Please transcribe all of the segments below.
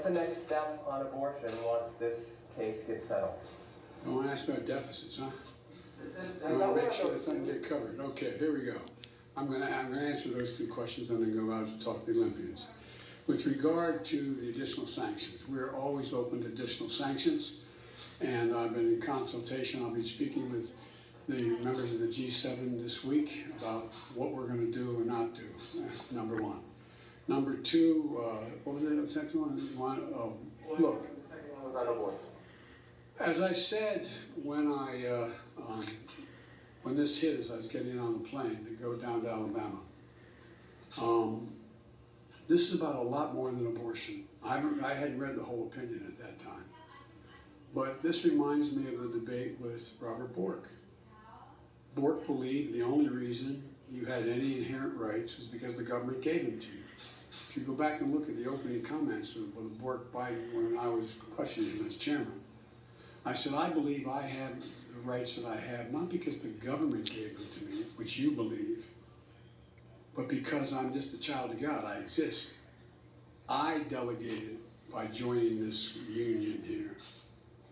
the next step on abortion once this case gets settled? I want to ask about deficits, huh? I want to make sure the thing get covered. Okay, here we go. I'm going to answer those two questions and then go out to talk to the Olympians. With regard to the additional sanctions, we're always open to additional sanctions, and I've been in consultation. I'll be speaking with the members of the G7 this week about what we're going to do or not do, number one. Number two, what was the second one? Look, as I said when when this hit, as I was getting on the plane to go down to Alabama, this is about a lot more than abortion. I hadn't read the whole opinion at that time. But this reminds me of the debate with Robert Bork. Bork believed the only reason you had any inherent rights was because the government gave them to you. If you go back and look at the opening comments of Bork Biden when I was questioning him as chairman, I said, I believe I have the rights that I have, not because the government gave them to me, which you believe, but because I'm just a child of God, I exist. I delegated by joining this union here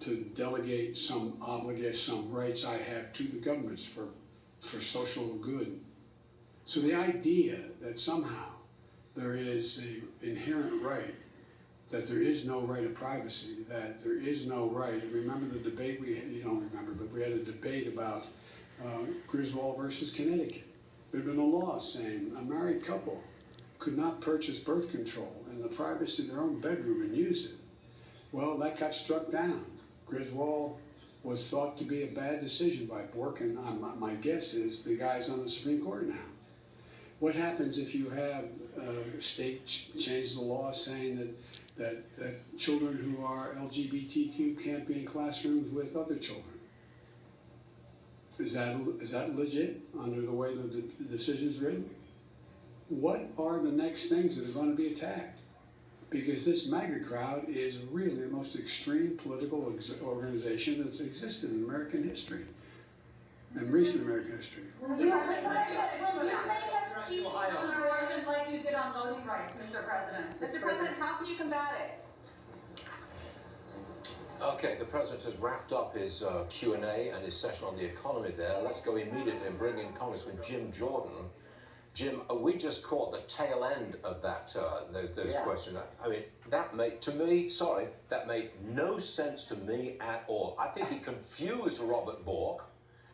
to delegate some obligation, some rights I have to the governments for social good. So the idea that somehow there is an inherent right, that there is no right of privacy, that there is no right. Remember the debate we had, you don't remember, but we had a debate about Griswold versus Connecticut. There had been a law saying a married couple could not purchase birth control in the privacy of their own bedroom and use it. Well, that got struck down. Griswold was thought to be a bad decision by Bork, and my guess is the guy's on the Supreme Court now. What happens if you have a state changes the law saying that children who are LGBTQ can't be in classrooms with other children? Is that legit under the way the decision is written? What are the next things that are going to be attacked? Because this MAGA crowd is really the most extreme political organization that's existed in American history, in recent American history. Will you make a speech on abortion like you did on voting rights, Mr. President? Mr. President, how can you combat it? Okay, the President has wrapped up his Q&A and his session on the economy there. Let's go immediately and bring in Congressman Jim Jordan. Jim, we just caught the tail end of that those questions. I mean, that made no sense to me at all. I think he confused Robert Bork.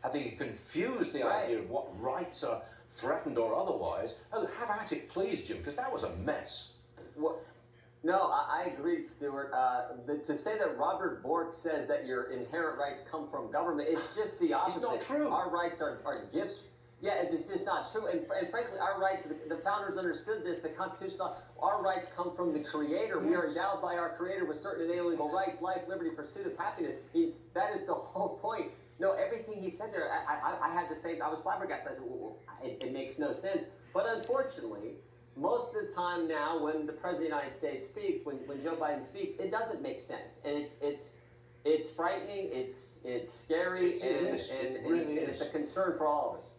I think he confused the idea of what rights are threatened or otherwise. Oh, have at it, please, Jim, because that was a mess. What? No, I agreed, Stuart. To say that Robert Bork says that your inherent rights come from government, it's just the opposite. It's not true. Our rights are gifts. Yeah, it's just not true. And frankly, our rights, the founders understood this, the Constitution, our rights come from the Creator. Yes. We are endowed by our Creator with certain inalienable rights, life, liberty, pursuit of happiness. I mean, that is the whole point. No, everything he said there, I had the same, I was flabbergasted. I said, well, it makes no sense. But unfortunately, most of the time now, when the President of the United States speaks, when Joe Biden speaks, it doesn't make sense. And it's frightening, it's scary, and it's a concern for all of us.